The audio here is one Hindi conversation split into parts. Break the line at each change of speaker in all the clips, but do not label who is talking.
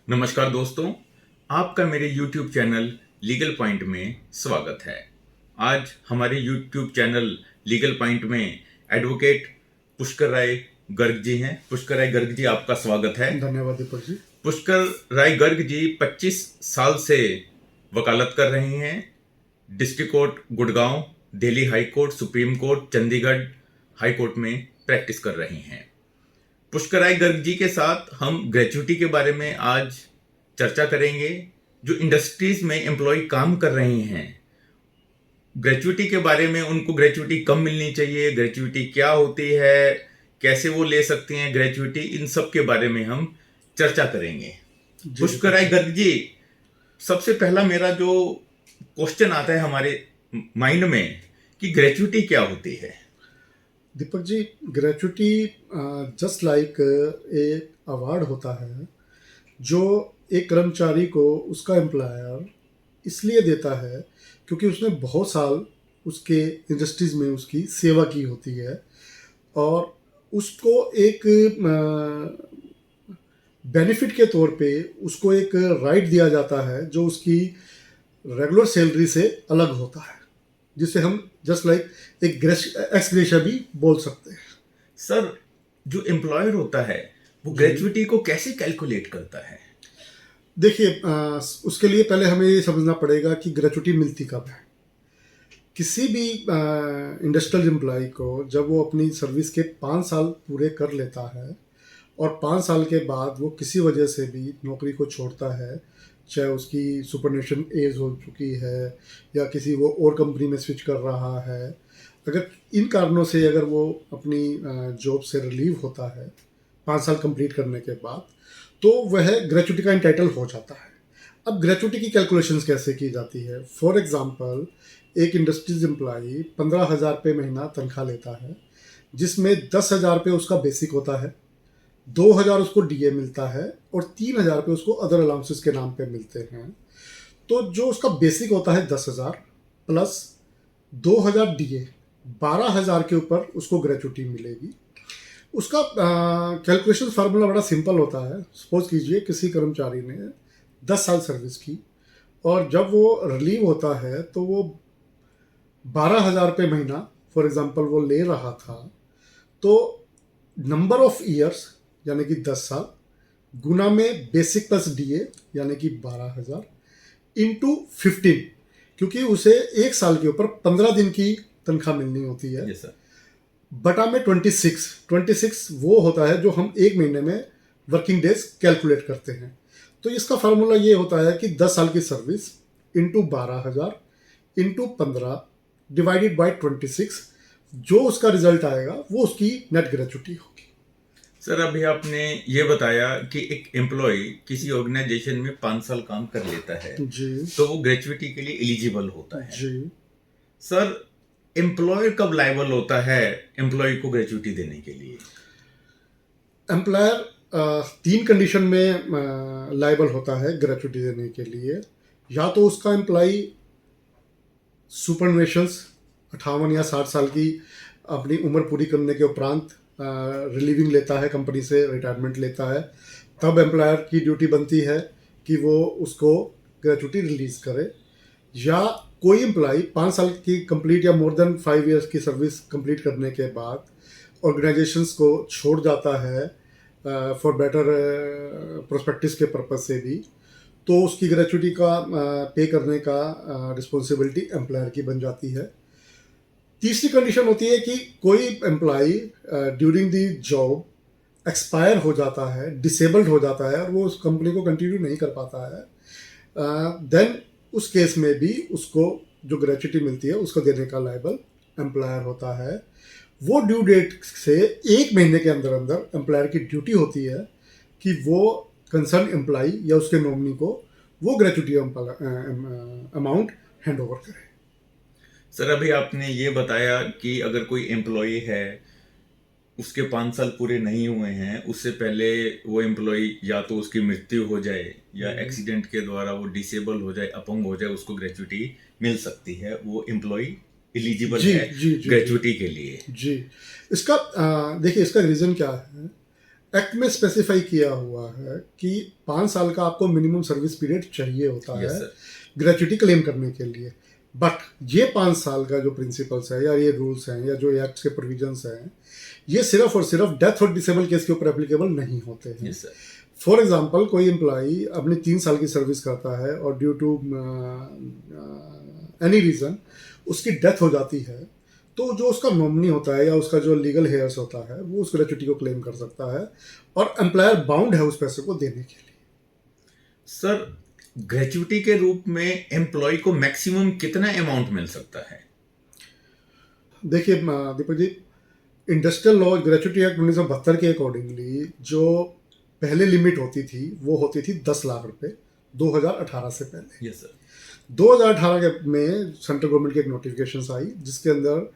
नमस्कार दोस्तों, आपका मेरे YouTube चैनल लीगल पॉइंट में स्वागत है। आज हमारे YouTube चैनल लीगल पॉइंट में एडवोकेट पुष्कर राय गर्ग जी हैं। पुष्कर राय गर्ग जी, आपका स्वागत है।
धन्यवाद दीपक जी।
पुष्कर राय गर्ग जी 25 साल से वकालत कर रहे हैं। District court Gurgaon, Delhi high court, supreme court, Chandigarh high court में प्रैक्टिस कर रहे हैं। पुष्कर राय गर्ग जी के साथ हम ग्रेच्युटी के बारे में आज चर्चा करेंगे। जो इंडस्ट्रीज में एम्प्लॉय काम कर रहे हैं, ग्रेच्युटी के बारे में, उनको ग्रेच्युटी कब मिलनी चाहिए, ग्रेच्युटी क्या होती है, कैसे वो ले सकते हैं ग्रेच्युटी, इन सब के बारे में हम चर्चा करेंगे। पुष्कर राय गर्ग जी, सबसे पहला मेरा जो क्वेश्चन आता है हमारे माइंड में कि ग्रेच्युटी क्या होती है।
Deepak ji, gratuity just like a award होता है जो एक कर्मचारी को उसका एम्प्लॉयर इसलिए देता है क्योंकि उसने बहुत साल उसके इंडस्ट्रीज में उसकी सेवा की होती है और उसको एक बेनिफिट के तौर पे उसको एक राइट दिया जाता है जो उसकी रेगुलर सैलरी से अलग होता है, जिसे हम जस्ट लाइक एक एक्स ग्रेशिया भी बोल सकते हैं।
सर, जो एम्प्लॉयर होता है वो ग्रेच्युटी को कैसे कैलकुलेट करता है?
देखिए, उसके लिए पहले हमें ये समझना पड़ेगा कि ग्रेच्युटी मिलती कब है। किसी भी इंडस्ट्रियल एम्प्लॉय को जब वो अपनी सर्विस के 5 साल पूरे कर लेता है और 5 साल के बाद वो किसी वजह से भी नौकरी को छोड़ता है, चाहे उसकी सुपरनेशन एज हो चुकी है या किसी वो और कंपनी में स्विच कर रहा है, अगर इन कारणों से अगर वो अपनी जॉब से रिलीव होता है 5 साल कंप्लीट करने के बाद, तो वह ग्रेच्युटी का इंटाइटल हो जाता है। अब ग्रेच्युटी की कैलकुलेशंस कैसे की जाती है? फॉर एग्जांपल, एक इंडस्ट्रीज एम्प्लॉई 15,000 रुपये महीना तनख्वाह लेता है, जिसमें 10,000 रुपये उसका बेसिक होता है, 2,000 उसको डीए मिलता है और 3,000 रुपये उसको अदर अलाउंसेस के नाम पे मिलते हैं। तो जो उसका बेसिक होता है 10,000 प्लस 2,000 डीए, 12,000 के ऊपर उसको ग्रेच्युटी मिलेगी। उसका कैलकुलेशन फार्मूला बड़ा सिंपल होता है। सपोज कीजिए किसी कर्मचारी ने 10 साल सर्विस की और जब वो रिलीव होता है तो वो 12,000 रुपये महीना फॉर एग्जांपल वो ले रहा था, तो नंबर ऑफ ईयर्स यानी कि 10 साल गुना में बेसिक प्लस डीए यानी कि 12,000 इंटू 15, क्योंकि उसे एक साल के ऊपर 15 दिन की तनख्वाह मिलनी होती है।
yes,
बटा में 26 वो होता है जो हम एक महीने में वर्किंग डेज कैलकुलेट करते हैं। तो इसका फार्मूला ये होता है कि 10 साल की service into 12,000 into 15 divided by 26, जो उसका रिजल्ट आएगा वो उसकी नेट ग्रेच्युटी होगी।
सर, अभी आपने ये बताया कि एक एम्प्लॉय किसी ऑर्गेनाइजेशन में 5 साल काम कर लेता है
जी,
तो वो ग्रेच्युटी के लिए एलिजिबल होता है।
जी।
सर, एम्प्लॉयर कब लायबल होता है एम्प्लॉय को ग्रेच्युटी देने के लिए?
एम्प्लॉयर 3 कंडीशन में लायबल होता है ग्रेच्युटी देने के लिए। या तो उसका एम्प्लॉय सुपरनेशंस 58 या 60 साल की अपनी उम्र पूरी करने के उपरांत रिलीविंग लेता है, कंपनी से रिटायरमेंट लेता है, तब एम्प्लॉयर की ड्यूटी बनती है कि वो उसको ग्रेच्युटी रिलीज़ करे। या कोई एम्प्लॉय 5 साल की कंप्लीट या मोर देन 5 इयर्स की सर्विस कंप्लीट करने के बाद ऑर्गेनाइजेशंस को छोड़ जाता है फॉर बेटर प्रोस्पेक्टिस के पर्पज से भी, तो उसकी ग्रेच्युटी का पे करने का रिस्पॉन्सिबिलिटी एम्प्लॉयर की बन जाती है। तीसरी कंडीशन होती है कि कोई employee during the job expire हो जाता है, डिसेबल्ड हो जाता है और वो उस कंपनी को कंटिन्यू नहीं कर पाता है, देन उस केस में भी उसको जो ग्रेच्युटी मिलती है उसको देने का लायबल एम्प्लॉयर होता है। वो ड्यू डेट से एक महीने के अंदर अंदर एम्प्लॉयर की ड्यूटी होती है कि वो कंसर्न एम्प्लॉय या उसके नॉमिनी को वो ग्रेच्युटी अमाउंट हैंड ओवर करे।
सर, अभी आपने ये बताया कि अगर कोई एम्प्लॉय है, उसके 5 साल पूरे नहीं हुए हैं, उससे पहले वो एम्प्लॉय या तो उसकी मृत्यु हो जाए या एक्सीडेंट के द्वारा वो डिसेबल हो जाए, अपंग हो जाए, उसको ग्रेच्युटी मिल सकती है। वो एम्प्लॉय एलिजिबल है ग्रेच्युटी के लिए।
जी, इसका देखिए, इसका रीज़न क्या है? एक्ट में स्पेसिफाई किया हुआ है कि 5 साल का आपको मिनिमम सर्विस पीरियड चाहिए होता
यस
है
सर।
ग्रेचुटी क्लेम करने के लिए। बट ये 5 साल का जो प्रिंसिपल्स है या ये रूल्स हैं या जो एक्ट के प्रोविजंस हैं, ये सिर्फ और सिर्फ डेथ और डिसेबल केस के ऊपर एप्लीकेबल नहीं होते हैं।
Yes sir.
फॉर एग्जाम्पल, कोई एम्प्लॉई अपनी 3 साल की सर्विस करता है और ड्यू टू एनी रीज़न उसकी डेथ हो जाती है, तो जो उसका नॉमिनी होता है या उसका जो लीगल हेयर्स होता है वो उस ग्रेचुटी को क्लेम कर सकता है और एम्प्लॉयर बाउंड है उस पैसे को देने के लिए।
सर, ग्रेचुटी के रूप में एम्प्लॉय को मैक्सिमम कितना अमाउंट मिल सकता है?
देखिए Deepak ji, industrial law gratuity act 1972 के अकॉर्डिंगली जो पहले लिमिट होती थी वो होती थी 10 लाख रुपए 2018 से पहले।
Yes sir.
2018 के में सेंट्रल गवर्नमेंट की एक नोटिफिकेशन आई जिसके अंदर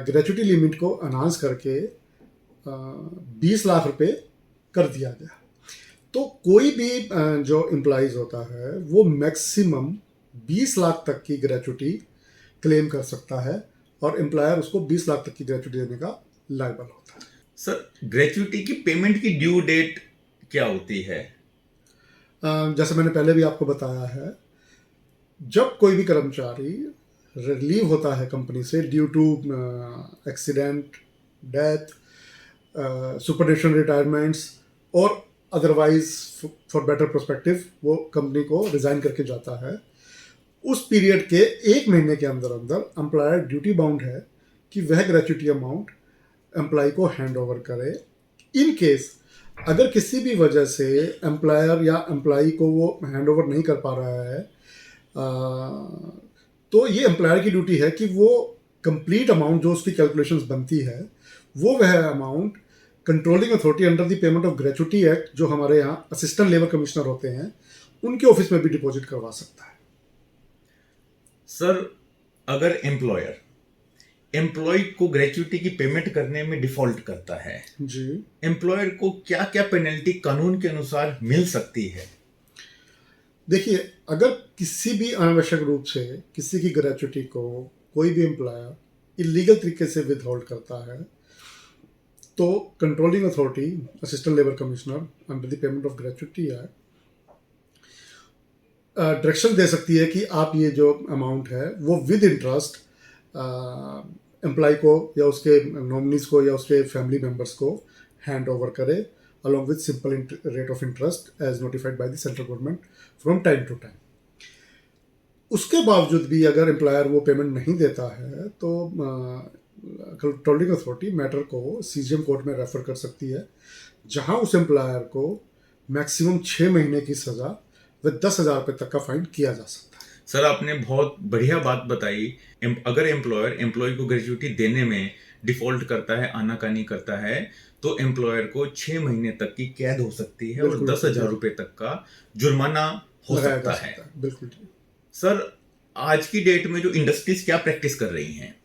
ग्रेचुटी लिमिट को अनाउंस करके 20 लाख रुपए कर दिया गया। तो कोई भी जो एम्प्लॉइज होता है वो मैक्सिमम 20 लाख तक की ग्रेचुटी क्लेम कर सकता है और एम्प्लॉयर उसको 20 लाख तक की ग्रेचुटी देने का लायबल होता है।
सर, ग्रेचुटी की पेमेंट की ड्यू डेट क्या होती है?
जैसे मैंने पहले भी आपको बताया है, जब कोई भी कर्मचारी रिलीव होता है कंपनी से due to accident, death, superannuation retirements और अदरवाइज फॉर बेटर प्रोस्पेक्टिव वो कंपनी को रिजाइन करके जाता है, उस पीरियड के 1 महीने के अंदर अंदर एम्प्लॉयर ड्यूटी बाउंड है कि वह ग्रेचुटी अमाउंट एम्प्लॉय को हैंड ओवर करे। इन केस अगर किसी भी वजह से एम्प्लॉयर या एम्प्लॉय को वो हैंड ओवर नहीं कर पा रहा है, तो ये एम्प्लॉयर की ड्यूटी है कि वो कंप्लीट अमाउंट जो उसकी कैलकुलेशंस बनती है वो वह amount controlling authority under the payment of gratuity act, जो हमारे यहाँ असिस्टेंट लेबर कमिश्नर होते हैं, उनके ऑफिस में भी डिपॉजिट करवा सकता है।
सर, अगर एम्प्लॉय को ग्रेचुटी की पेमेंट करने में डिफॉल्ट करता है
जी,
एम्प्लॉयर को क्या क्या पेनल्टी कानून के अनुसार मिल सकती है?
देखिए, अगर किसी भी अनावश्यक रूप से किसी की ग्रेचुटी को कोई भी एम्प्लॉयर इलीगल तरीके से विदहोल्ड करता है तो controlling authority assistant labour commissioner under the payment of gratuity act direction दे सकती है कि आप ये जो अमाउंट है वो विद इंटरेस्ट एम्प्लॉय को या उसके नॉमिनीज को या उसके फैमिली मेम्बर्स को हैंड ओवर करे along with simple rate of interest as notified by the central government from time to time. उसके बावजूद भी अगर एम्प्लॉयर वो पेमेंट नहीं देता है तो कंट्रोलिंग अथॉरिटी मैटर को सीजीएम कोर्ट में रेफर कर सकती है, जहां उस एम्प्लॉयर को मैक्सिमम 6 महीने की सजा व 10,000 रुपये तक का फाइन किया जा सकता है।
सर, आपने बहुत बढ़िया बात बताई। अगर एम्प्लॉय को ग्रेचुटी देने में डिफॉल्ट करता है, आनाकानी करता है, तो एम्प्लॉयर को 6 महीने तक की कैद हो सकती है और 10,000 रुपये तक का जुर्माना हो सकता है।
बिल्कुल।
सर, आज की डेट में जो इंडस्ट्रीज क्या प्रैक्टिस कर रही हैं,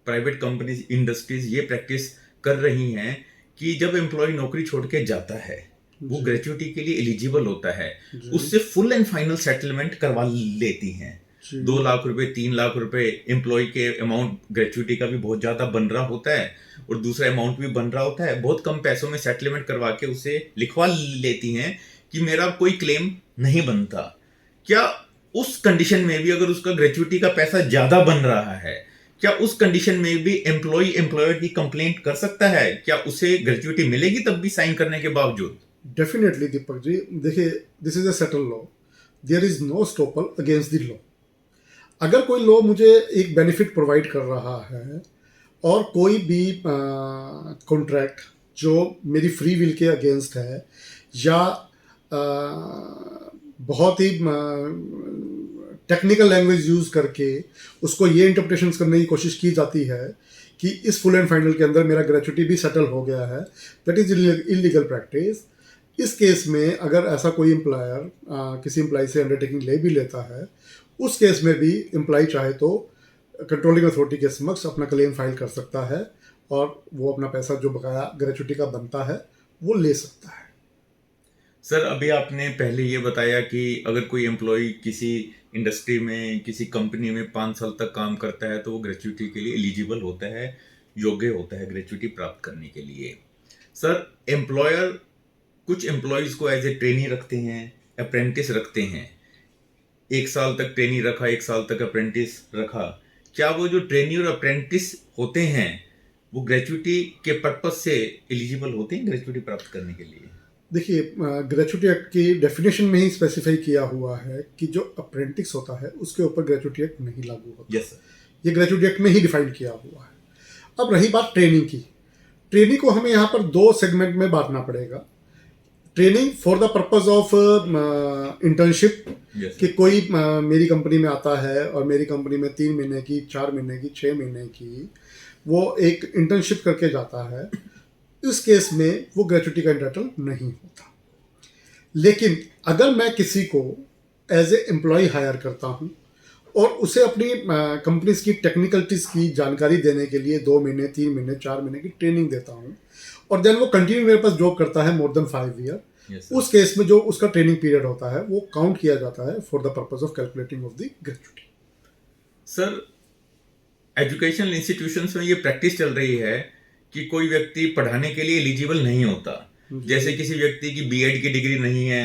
प्राइवेट कंपनीज, इंडस्ट्रीज ये प्रैक्टिस कर रही हैं कि जब एम्प्लॉय नौकरी छोड़ के जाता है, वो ग्रेचुटी के लिए एलिजिबल होता है, उससे फुल एंड फाइनल सेटलमेंट करवा लेती हैं। 2 लाख रुपए, 3 लाख रुपए एम्प्लॉय के अमाउंट ग्रेचुटी का भी बहुत ज्यादा बन रहा होता है और दूसरा अमाउंट भी बन रहा होता है। बहुत कम पैसों में सेटलमेंट करवा के उसे लिखवा लेती हैं कि मेरा कोई क्लेम नहीं बनता। क्या उस कंडीशन में भी अगर उसका ग्रेचुटी का पैसा ज्यादा बन रहा है, क्या उस कंडीशन में भी एम्प्लॉयर की कंप्लेंट कर सकता है? क्या उसे ग्रेचुटी मिलेगी तब भी साइन करने के बावजूद?
डेफिनेटली दीपक जी, देखिए, this is a settle law, there is no stopper against the law. अगर कोई लॉ मुझे एक बेनिफिट प्रोवाइड कर रहा है और कोई भी कॉन्ट्रैक्ट जो मेरी फ्री विल के अगेंस्ट है या बहुत ही टेक्निकल लैंग्वेज यूज़ करके उसको ये इंटरप्रिटेशन करने की कोशिश की जाती है कि इस फुल एंड फाइनल के अंदर मेरा ग्रेचुटी भी सेटल हो गया है, दैट इज इलीगल प्रैक्टिस। इस केस में अगर ऐसा कोई एम्प्लॉयर किसी एम्प्लॉय से अंडरटेकिंग ले भी लेता है, उस केस में भी एम्प्लॉय चाहे तो कंट्रोलिंग अथॉरिटी के समक्ष अपना क्लेम फाइल कर सकता है और वो अपना पैसा जो बकाया ग्रेचुटी का बनता है वो ले सकता है।
सर, अभी आपने पहले ये बताया कि अगर कोई एम्प्लॉय किसी इंडस्ट्री में, किसी कंपनी में 5 साल तक काम करता है तो वो ग्रेचुटी के लिए एलिजिबल होता है, योग्य होता है ग्रेचुटी प्राप्त करने के लिए। सर, एम्प्लॉयर कुछ एम्प्लॉयज़ को एज ए ट्रेनी रखते हैं, अप्रेंटिस रखते हैं, 1 साल तक ट्रेनी रखा, 1 साल तक अप्रेंटिस रखा। क्या वो जो ट्रेनी और अप्रेंटिस होते हैं वो ग्रेचुइटी के पर्पज से एलिजिबल होते हैं ग्रेचुइटी प्राप्त करने के लिए?
देखिए, ग्रेचुइटी एक्ट की डेफिनेशन में ही स्पेसिफाई किया हुआ है कि जो अप्रेंटिस होता है उसके ऊपर ग्रेचुइटी एक्ट नहीं लागू होता।
Yes sir.
ये ग्रेचुइटी एक्ट में ही डिफाइन किया हुआ है। अब रही बात ट्रेनिंग की, ट्रेनिंग को हमें यहाँ पर 2 सेगमेंट में बांटना पड़ेगा। Training for the purpose of internship,
yes
कि कोई मेरी कंपनी में आता है और मेरी कंपनी में 3 महीने की, 4 महीने की, 6 महीने की वो एक इंटर्नशिप करके जाता है, इस केस में वो ग्रेचुइटी का एंटाइटल नहीं होता। लेकिन अगर मैं किसी को एज ए एम्प्लॉय हायर करता हूँ और उसे अपनी कंपनीज की टेक्निकलिटीज़ की जानकारी देने के लिए 2 महीने, 3 महीने, 4 महीने की ट्रेनिंग देता हूँ और देन वो कंटिन्यू मेरे पास जॉब करता है मोर देन 5 ईयर, उस केस में जो उसका ट्रेनिंग पीरियड होता है वो काउंट किया जाता है for the purpose of calculating of the gratuity.
Sir, educational institutions में ये प्रैक्टिस चल रही है कि कोई व्यक्ति पढ़ाने के लिए एलिजिबल नहीं होता। जैसे किसी व्यक्ति की बीएड की डिग्री नहीं है,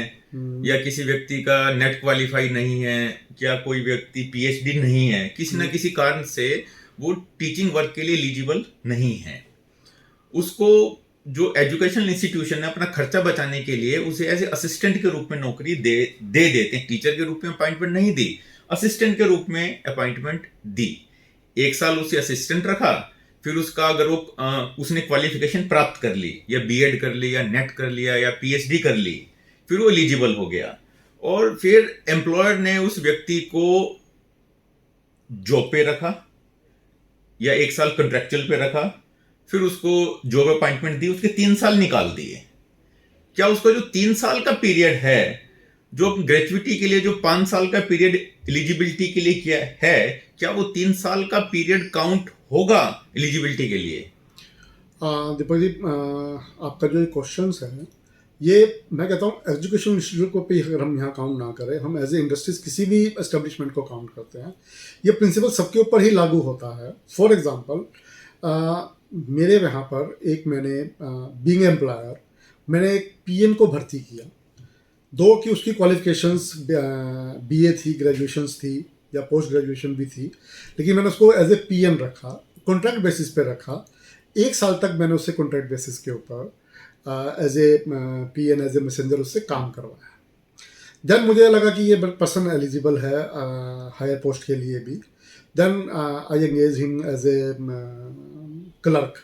या किसी व्यक्ति का नेट क्वालिफाई नहीं है, या कोई व्यक्ति पीएचडी नहीं है, किसी न किसी कारण से वो टीचिंग वर्क के लिए एलिजिबल नहीं है। उसको जो एजुकेशनल इंस्टीट्यूशन है अपना खर्चा बचाने के लिए उसे एज ए असिस्टेंट के रूप में नौकरी दे देते हैं। टीचर के रूप में अपॉइंटमेंट नहीं दी, असिस्टेंट के रूप में अपॉइंटमेंट दी। 1 साल उसे असिस्टेंट रखा, फिर उसका अगर वो उसने क्वालिफिकेशन प्राप्त कर ली, या बीएड कर ली, या नेट कर लिया, या पीएचडी कर ली, फिर वो एलिजिबल हो गया। और फिर एम्प्लॉयर ने उस व्यक्ति को जॉब पे रखा या 1 साल कॉन्ट्रेक्चुअल पे रखा, फिर उसको जॉब अपॉइंटमेंट दी, उसके 3 साल निकाल दिए। क्या उसका जो 3 साल का पीरियड है, जो ग्रेचुइटी के लिए जो 5 साल का पीरियड एलिजिबिलिटी के लिए किया है, क्या वो 3 साल का पीरियड काउंट होगा एलिजिबिलिटी के लिए?
दीपक जी, आपका जो ये क्वेश्चन है, ये मैं कहता हूँ एजुकेशन इंस्टीट्यूट को भी अगर हम यहाँ काउंट ना करें, हम एज ए इंडस्ट्रीज किसी भी एस्टेब्लिशमेंट को काउंट करते हैं, ये प्रिंसिपल सबके ऊपर ही लागू होता है। फॉर एग्जांपल, मेरे यहाँ पर एक मैंने बीइंग एम्प्लॉयर मैंने एक पीएन को भर्ती किया, दो कि उसकी क्वालिफिकेशंस बीए थी, ग्रेजुएशंस थी या पोस्ट ग्रेजुएशन भी थी, लेकिन मैंने उसको एज ए पीएन रखा, कॉन्ट्रैक्ट बेसिस पे रखा। 1 साल तक मैंने उससे कॉन्ट्रैक्ट बेसिस के ऊपर as a peon, as a messenger उससे काम करवाया। देन मुझे लगा कि ये पर्सन एलिजिबल है हायर पोस्ट के लिए भी। Then I engage him as a clerk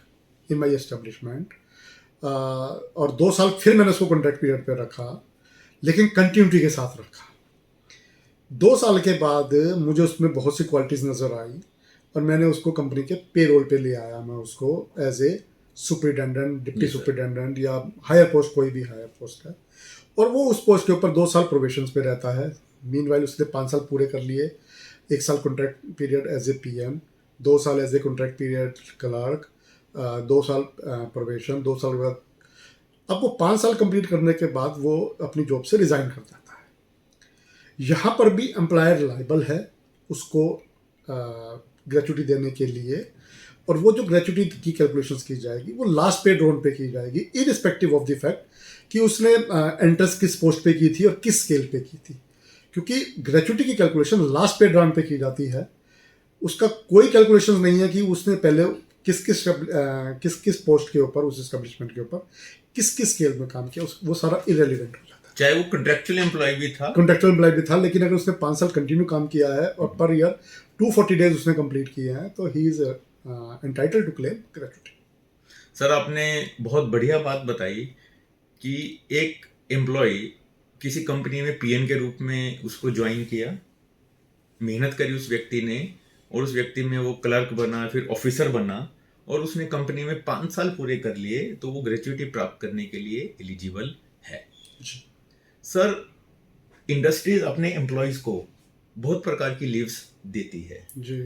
in my establishment, और 2 साल फिर मैंने उसको कॉन्ट्रैक्ट पीरियड पे रखा, लेकिन कंटिन्यूटी के साथ रखा। 2 साल के बाद मुझे उसमें बहुत सी क्वालिटीज़ नज़र आई और मैंने उसको कंपनी के पे रोल पे ले आया। मैं उसको as a superintendent, deputy superintendent या हायर पोस्ट, कोई भी हायर पोस्ट है, और वो उस पोस्ट के ऊपर 2 साल प्रोबेशन पे रहता है। मीनवाइल उसने 5 साल पूरे कर लिए, 1 साल contract period as a peon, 2 साल as a contract period clerk, 2 साल प्रोबेशन, 2 साल के बाद अब वो 5 साल कंप्लीट करने के बाद वो अपनी जॉब से रिज़ाइन कर देता है। यहाँ पर भी एम्प्लॉयर लायबल है उसको ग्रेचुइटी देने के लिए, और वो जो ग्रेचुइटी की कैलकुलेशंस की जाएगी वो लास्ट पे राउंड पे की जाएगी, इरिस्पेक्टिव ऑफ द फैक्ट कि उसने एंट्रेंस किस पोस्ट पे की थी और किस स्केल पे की थी। क्योंकि ग्रेचुइटी की कैलकुलेशन लास्ट पे राउंड पे की जाती है, उसका कोई कैलकुलेशन नहीं है कि उसने पहले किस किस पोस्ट के ऊपर, उस एस्टेब्लिशमेंट के ऊपर किस स्केल में काम किया, वो सारा इरेलीवेंट हो जाता है।
चाहे वो कॉन्ट्रेक्चुअल एम्प्लॉय भी था,
लेकिन अगर उसने 5 साल कंटिन्यू काम किया है और पर ईयर 240 डेज उसने कंप्लीट किए हैं, तो he is entitled to claim gratuity.
Sir, आपने बहुत बढ़िया बात बताई कि एक एम्प्लॉय किसी कंपनी में पीएन के रूप में उसको ज्वाइन किया, मेहनत करी उस व्यक्ति ने, और उस व्यक्ति में वो क्लर्क बना, फिर ऑफिसर बना, और उसने कंपनी में 5 साल पूरे कर लिए, तो वो ग्रेचुइटी प्राप्त करने के लिए एलिजिबल है। सर, इंडस्ट्रीज अपने एम्प्लॉयज को बहुत प्रकार की लीव्स देती है
जी।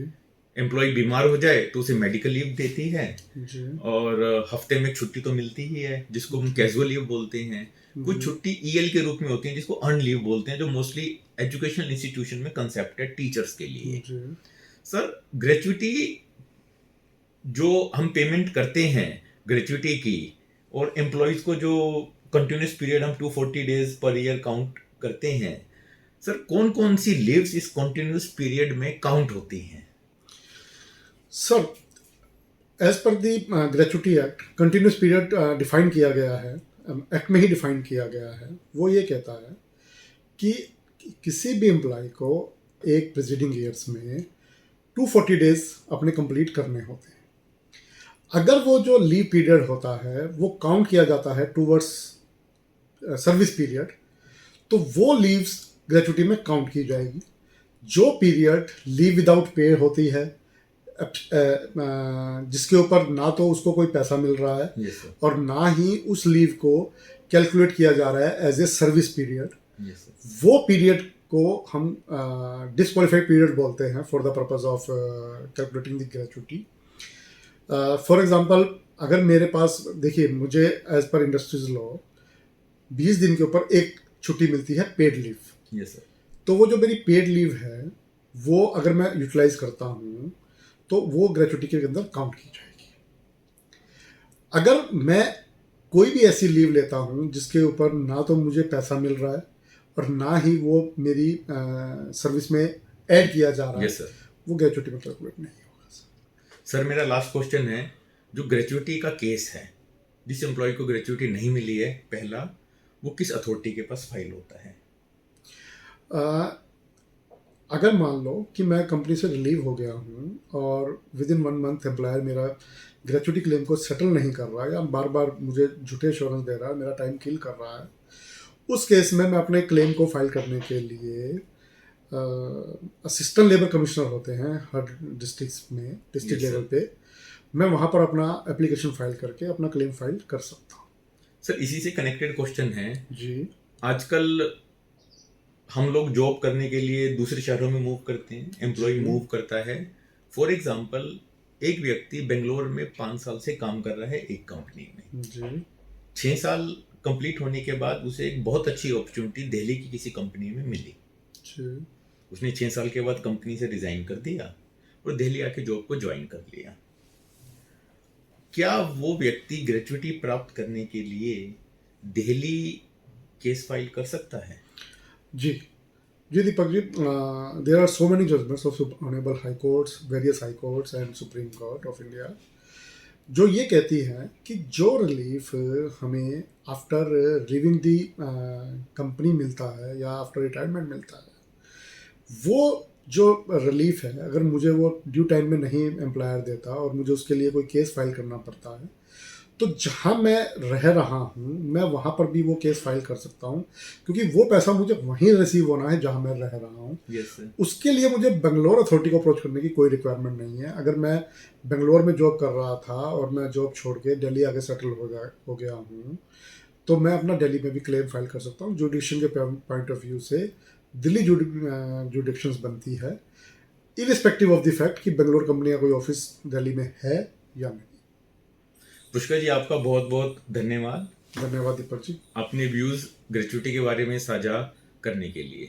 एम्प्लॉय बीमार हो जाए तो उसे मेडिकल लीव देती है
जी।
और हफ्ते में छुट्टी तो मिलती ही है जिसको हम कैजुअल लीव बोलते हैं। कुछ छुट्टी ईएल के रूप में होती है जिसको अर्न लीव बोलते हैं, जो मोस्टली एजुकेशनल इंस्टीट्यूशन में कंसेप्ट है टीचर्स के लिए। सर, ग्रेचुइटी जो हम पेमेंट करते हैं ग्रेचुइटी की, और एम्प्लॉयज को जो कंटिन्यूस पीरियड हम 240 डेज पर ईयर काउंट करते हैं, सर कौन कौन सी लीव्स इस कंटिन्यूस पीरियड में काउंट होती हैं?
सर, एज पर the gratuity act, continuous period define किया गया है, एक्ट में ही डिफाइन किया गया है। वो ये कहता है कि किसी भी एम्प्लॉय को एक प्रेसिडिंग ईयर्स में 240 डेज अपने कंप्लीट करने होते हैं। अगर वो जो लीव पीरियड होता है वो काउंट किया जाता है टूवर्ड्स सर्विस पीरियड, तो वो लीव्स ग्रेचुटी में काउंट की जाएगी। जो पीरियड लीव विदाउट पे होती है, जिसके ऊपर ना तो उसको कोई पैसा मिल रहा है,
Yes, sir.
और ना ही उस लीव को कैलकुलेट किया जा रहा है as a service period,
Yes, sir.
वो पीरियड को हम डिस्क्वालीफाइड पीरियड बोलते हैं for the purpose of calculating the gratuity. For example, अगर मेरे पास, देखिए, मुझे एज पर इंडस्ट्रीज लॉ 20 दिन के ऊपर एक छुट्टी मिलती है पेड लीव।
Yes, sir.
तो वो जो मेरी पेड लीव है वो अगर मैं यूटिलाइज करता हूँ तो वो ग्रेचुटी के अंदर काउंट की जाएगी। अगर मैं कोई भी ऐसी लीव लेता हूँ जिसके ऊपर ना तो मुझे पैसा मिल रहा है और ना ही वो मेरी सर्विस में ऐड किया जा रहा है,
Yes, sir.
वो ग्रेचुटी में कैलकुलेट नहीं होगा।
सर मेरा लास्ट क्वेश्चन है, जो ग्रेचुटी का केस है, जिस एम्प्लॉय को ग्रेचुटी नहीं मिली है, पहला वो किस अथॉरिटी के पास फाइल होता है?
अगर मान लो कि मैं कंपनी से रिलीव हो गया हूँ और विद इन 1 मंथ एम्प्लॉयर मेरा ग्रेचुटी क्लेम को सेटल नहीं कर रहा है या बार बार मुझे झूठे एश्योरेंस दे रहा है, मेरा टाइम किल कर रहा है, उस केस में मैं अपने क्लेम को फाइल करने के लिए असिस्टेंट लेबर कमिश्नर होते हैं हर डिस्ट्रिक्ट में, डिस्ट्रिक्ट
Yes,
लेवल
sir.
पे, मैं वहाँ पर अपना एप्लीकेशन फाइल करके अपना क्लेम फाइल कर सकता हूँ।
सर इसी से कनेक्टेड क्वेश्चन है,
जी,
आजकल हम लोग जॉब करने के लिए दूसरे शहरों में मूव करते हैं, एम्प्लॉय मूव करता है। फॉर एग्जांपल, एक व्यक्ति बेंगलोर में 5 साल से काम कर रहा है एक कंपनी में,
जी,
6 साल कंप्लीट होने के बाद उसे एक बहुत अच्छी अपॉर्चुनिटी दिल्ली की किसी कंपनी में मिली।
जी,
उसने 6 साल के बाद कंपनी से रिजाइन कर दिया और दिल्ली आके जॉब को ज्वाइन कर लिया। क्या वो व्यक्ति ग्रेचुटी प्राप्त करने के लिए दिल्ली केस फाइल कर सकता है?
जी, जी Deepak ji, there are so many judgements of honourable high courts, various high courts and supreme court of India जो ये कहती है कि जो रिलीफ हमें आफ्टर लिविंग दी कंपनी मिलता है या आफ्टर रिटायरमेंट मिलता है, वो जो रिलीफ है, अगर मुझे वो ड्यू टाइम में नहीं एम्प्लॉयर देता और मुझे उसके लिए कोई केस फाइल करना पड़ता है, तो जहाँ मैं रह रहा हूँ मैं वहाँ पर भी वो केस फाइल कर सकता हूँ, क्योंकि वो पैसा मुझे वहीं रिसीव होना है जहाँ मैं रह रहा हूँ।
Yes, sir.
उसके लिए मुझे बेंगलोर अथॉरिटी को अप्रोच करने की कोई रिक्वायरमेंट नहीं है। अगर मैं बेंगलोर में जॉब कर रहा था और मैं जॉब छोड़ के दिल्ली आके सेटल हो गया हूँ, तो मैं अपना दिल्ली में भी क्लेम फाइल कर सकता हूँ। जुडिक्शन के पॉइंट ऑफ व्यू से दिल्ली जुडिक्शंस बनती है, इरिस्पेक्टिव ऑफ द फैक्ट कि बेंगलोर कंपनी का कोई ऑफिस दिल्ली में है या नहीं।
पुष्कर जी, आपका बहुत बहुत धन्यवाद।
धन्यवाद दीपक जी,
अपने व्यूज ग्रेचुटी के बारे में साझा करने के लिए।